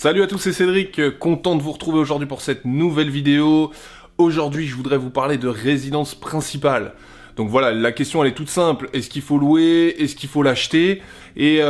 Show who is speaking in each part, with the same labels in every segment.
Speaker 1: Salut à tous, c'est Cédric, content de vous retrouver aujourd'hui pour cette nouvelle vidéo. Aujourd'hui, je voudrais vous parler de résidence principale. Donc voilà, la question elle est toute simple, est-ce qu'il faut louer, est-ce qu'il faut l'acheter? Et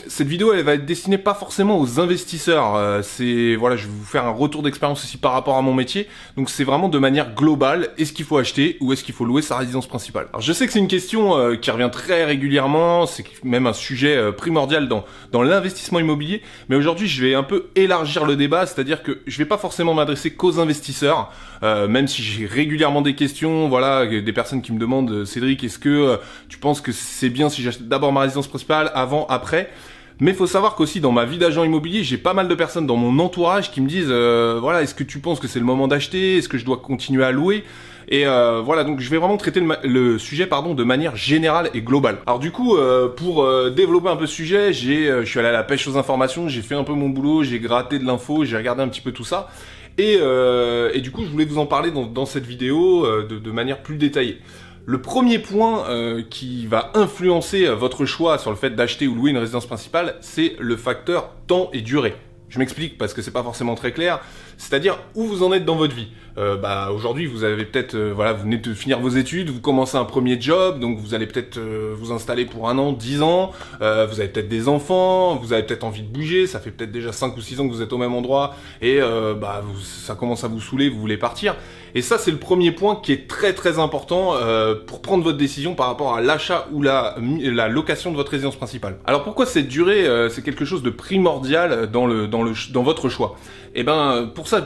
Speaker 1: cette vidéo elle va être destinée pas forcément aux investisseurs, voilà, je vais vous faire un retour d'expérience aussi par rapport à mon métier, donc c'est vraiment de manière globale, est-ce qu'il faut acheter ou est-ce qu'il faut louer sa résidence principale? Alors je sais que c'est une question qui revient très régulièrement, c'est même un sujet primordial dans l'investissement immobilier, mais aujourd'hui je vais un peu élargir le débat, c'est-à-dire que je vais pas forcément m'adresser qu'aux investisseurs, même si j'ai régulièrement des questions, voilà, des personnes qui me demandent Cédric, est-ce que tu penses que c'est bien si j'achète d'abord ma résidence principale, avant, après? Mais il faut savoir qu'aussi dans ma vie d'agent immobilier, j'ai pas mal de personnes dans mon entourage qui me disent voilà, est-ce que tu penses que c'est le moment d'acheter? Est-ce que je dois continuer à louer? Et voilà, donc je vais vraiment traiter le sujet de manière générale et globale. Alors du coup, pour développer un peu ce sujet, je suis allé à la pêche aux informations, j'ai fait un peu mon boulot, j'ai gratté de l'info, j'ai regardé un petit peu tout ça. Et du coup, je voulais vous en parler dans cette vidéo de manière plus détaillée. Le premier point qui va influencer votre choix sur le fait d'acheter ou louer une résidence principale, c'est le facteur temps et durée. Je m'explique parce que c'est pas forcément très clair. C'est-à-dire où vous en êtes dans votre vie. Aujourd'hui, vous avez peut-être, voilà, vous venez de finir vos études, vous commencez un premier job, donc vous allez peut-être vous installer pour 1 an, 10 ans. Vous avez peut-être des enfants, vous avez peut-être envie de bouger. Ça fait peut-être déjà 5 ou 6 ans que vous êtes au même endroit et ça commence à vous saouler, vous voulez partir. Et ça, c'est le premier point qui est très très important pour prendre votre décision par rapport à l'achat ou la location de votre résidence principale. Alors pourquoi cette durée, c'est quelque chose de primordial dans votre choix? Et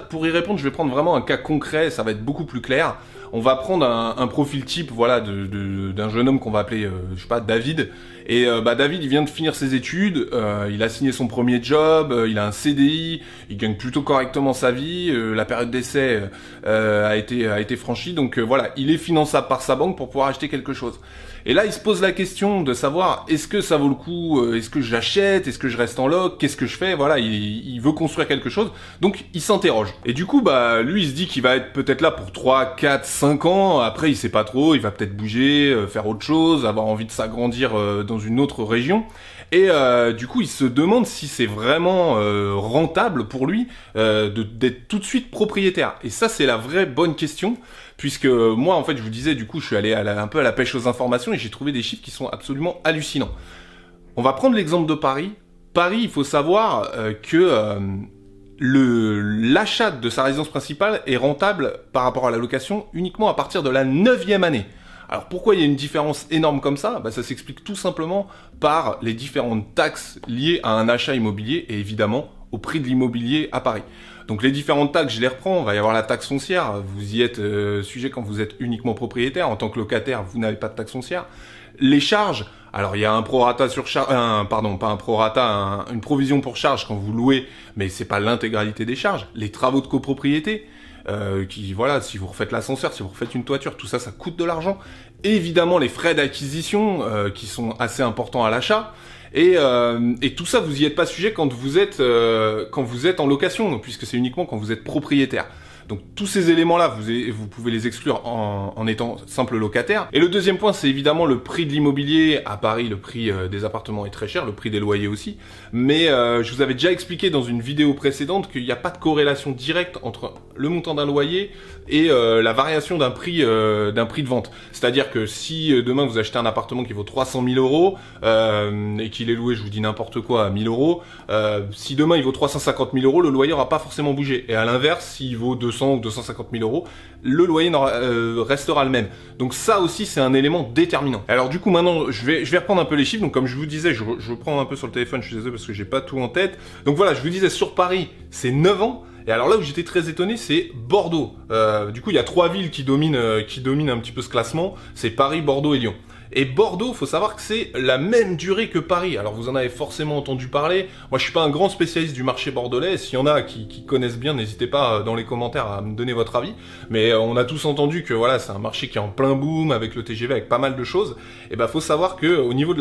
Speaker 1: pour y répondre, je vais prendre vraiment un cas concret, ça va être beaucoup plus clair. On va prendre un profil type, voilà, d'un jeune homme qu'on va appeler, je sais pas, David. Et David, il vient de finir ses études, il a signé son premier job, il a un CDI, il gagne plutôt correctement sa vie, la période d'essai a été franchie, donc voilà, il est finançable par sa banque pour pouvoir acheter quelque chose. Et là, il se pose la question de savoir, est-ce que ça vaut le coup, est-ce que j'achète, est-ce que je reste en loc, qu'est-ce que je fais? Voilà, il veut construire quelque chose, donc il s'interroge. Et du coup, lui, il se dit qu'il va être peut-être là pour 3, 4, 5 ans, après il sait pas trop, il va peut-être bouger, faire autre chose, avoir envie de s'agrandir dans une autre région. Et du coup, il se demande si c'est vraiment rentable pour lui d'être tout de suite propriétaire. Et ça, c'est la vraie bonne question, puisque moi, en fait, je vous disais, du coup, je suis allé un peu à la pêche aux informations et j'ai trouvé des chiffres qui sont absolument hallucinants. On va prendre l'exemple de Paris. Paris, il faut savoir que l'achat de sa résidence principale est rentable par rapport à la location uniquement à partir de la 9e année. Alors pourquoi il y a une différence énorme comme ça? Ça s'explique tout simplement par les différentes taxes liées à un achat immobilier et évidemment au prix de l'immobilier à Paris. Donc les différentes taxes, je les reprends, il va y avoir la taxe foncière, vous y êtes sujet quand vous êtes uniquement propriétaire, en tant que locataire, vous n'avez pas de taxe foncière. Les charges, alors il y a un prorata sur charge, pas un prorata, une provision pour charge quand vous louez, mais c'est pas l'intégralité des charges. Les travaux de copropriété, voilà, si vous refaites l'ascenseur, si vous refaites une toiture, tout ça, ça coûte de l'argent. Évidemment, les frais d'acquisition qui sont assez importants à l'achat. Et tout ça, vous y êtes pas sujet quand vous êtes en location, puisque c'est uniquement quand vous êtes propriétaire. Donc tous ces éléments-là, vous pouvez les exclure en étant simple locataire. Et le deuxième point, c'est évidemment le prix de l'immobilier. À Paris, le prix des appartements est très cher, le prix des loyers aussi. Mais je vous avais déjà expliqué dans une vidéo précédente qu'il n'y a pas de corrélation directe entre le montant d'un loyer et la variation d'un prix de vente. C'est-à-dire que si demain vous achetez un appartement qui vaut 300 000 euros et qu'il est loué, je vous dis n'importe quoi, à 1000 euros, si demain il vaut 350 000 euros, le loyer n'aura pas forcément bougé. Et à l'inverse, s'il vaut 200 ou 250 000 euros, le loyer restera le même. Donc ça aussi, c'est un élément déterminant. Alors du coup, maintenant, je vais reprendre un peu les chiffres. Donc comme je vous disais, je reprends un peu sur le téléphone, je suis désolé parce que j'ai pas tout en tête. Donc voilà, je vous disais, sur Paris, c'est 9 ans. Et alors là où j'étais très étonné, c'est Bordeaux. Du coup, il y a 3 villes qui dominent un petit peu ce classement. C'est Paris, Bordeaux et Lyon. Et Bordeaux, faut savoir que c'est la même durée que Paris. Alors vous en avez forcément entendu parler. Moi, je suis pas un grand spécialiste du marché bordelais. S'il y en a qui connaissent bien, n'hésitez pas dans les commentaires à me donner votre avis. Mais on a tous entendu que voilà, c'est un marché qui est en plein boom avec le TGV, avec pas mal de choses. Et faut savoir que au niveau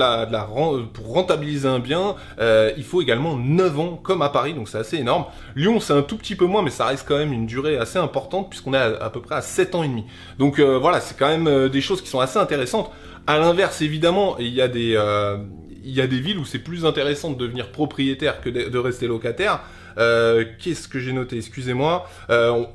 Speaker 1: pour rentabiliser un bien, il faut également 9 ans comme à Paris. Donc c'est assez énorme. Lyon, c'est un tout petit peu moins, mais ça reste quand même une durée assez importante puisqu'on est à peu près à 7 ans et demi. Donc voilà, c'est quand même des choses qui sont assez intéressantes. À l'inverse, évidemment, il y a des villes où c'est plus intéressant de devenir propriétaire que de rester locataire. Qu'est-ce que j'ai noté? Excusez-moi.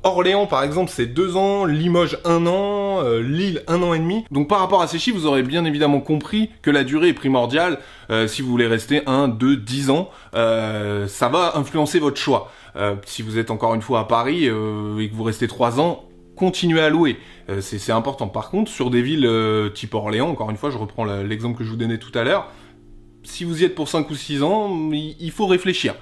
Speaker 1: Orléans, par exemple, c'est 2 ans, Limoges 1 an, Lille 1 an et demi. Donc par rapport à ces chiffres, vous aurez bien évidemment compris que la durée est primordiale. Si vous voulez rester 1, 2, 10 ans, ça va influencer votre choix. Si vous êtes encore une fois à Paris et que vous restez 3 ans, continuez à louer. C'est important. Par contre, sur des villes type Orléans, encore une fois, je reprends l'exemple que je vous donnais tout à l'heure, si vous y êtes pour 5 ou 6 ans, il faut réfléchir.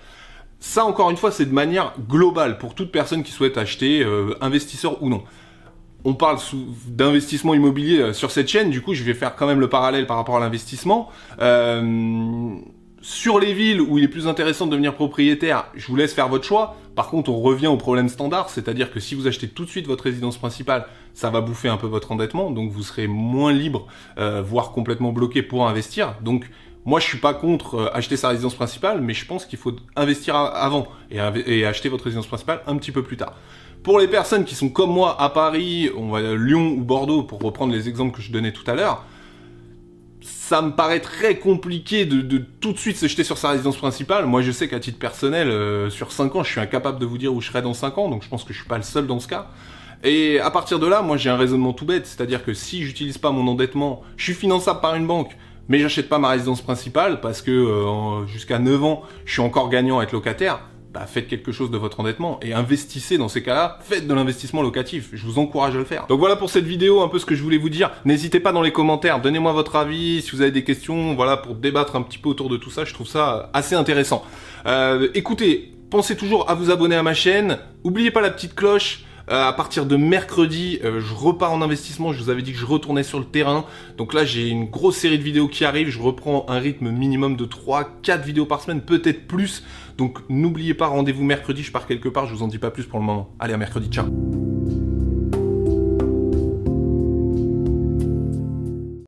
Speaker 1: Ça, encore une fois, c'est de manière globale pour toute personne qui souhaite acheter, investisseur ou non. On parle d'investissement immobilier sur cette chaîne, du coup, je vais faire quand même le parallèle par rapport à l'investissement. Sur les villes où il est plus intéressant de devenir propriétaire, je vous laisse faire votre choix. Par contre, on revient au problème standard, c'est-à-dire que si vous achetez tout de suite votre résidence principale, ça va bouffer un peu votre endettement, donc vous serez moins libre, voire complètement bloqué pour investir. Donc, moi, je suis pas contre acheter sa résidence principale, mais je pense qu'il faut investir avant et acheter votre résidence principale un petit peu plus tard. Pour les personnes qui sont comme moi à Paris, on va Lyon ou Bordeaux, pour reprendre les exemples que je donnais tout à l'heure, ça me paraît très compliqué de tout de suite se jeter sur sa résidence principale. Moi, je sais qu'à titre personnel, sur 5 ans, je suis incapable de vous dire où je serai dans 5 ans, donc je pense que je suis pas le seul dans ce cas. Et à partir de là, moi, j'ai un raisonnement tout bête, c'est-à-dire que si j'utilise pas mon endettement, je suis finançable par une banque, mais j'achète pas ma résidence principale parce que jusqu'à 9 ans, je suis encore gagnant à être locataire, bah faites quelque chose de votre endettement et investissez dans ces cas-là, faites de l'investissement locatif, je vous encourage à le faire. Donc voilà pour cette vidéo, un peu ce que je voulais vous dire. N'hésitez pas dans les commentaires, donnez-moi votre avis, si vous avez des questions, voilà, pour débattre un petit peu autour de tout ça, je trouve ça assez intéressant. Écoutez, pensez toujours à vous abonner à ma chaîne, n'oubliez pas la petite cloche. À partir de mercredi, je repars en investissement. Je vous avais dit que je retournais sur le terrain. Donc là, j'ai une grosse série de vidéos qui arrivent. Je reprends un rythme minimum de 3-4 vidéos par semaine, peut-être plus. Donc n'oubliez pas, rendez-vous mercredi. Je pars quelque part, je vous en dis pas plus pour le moment. Allez, à mercredi, ciao.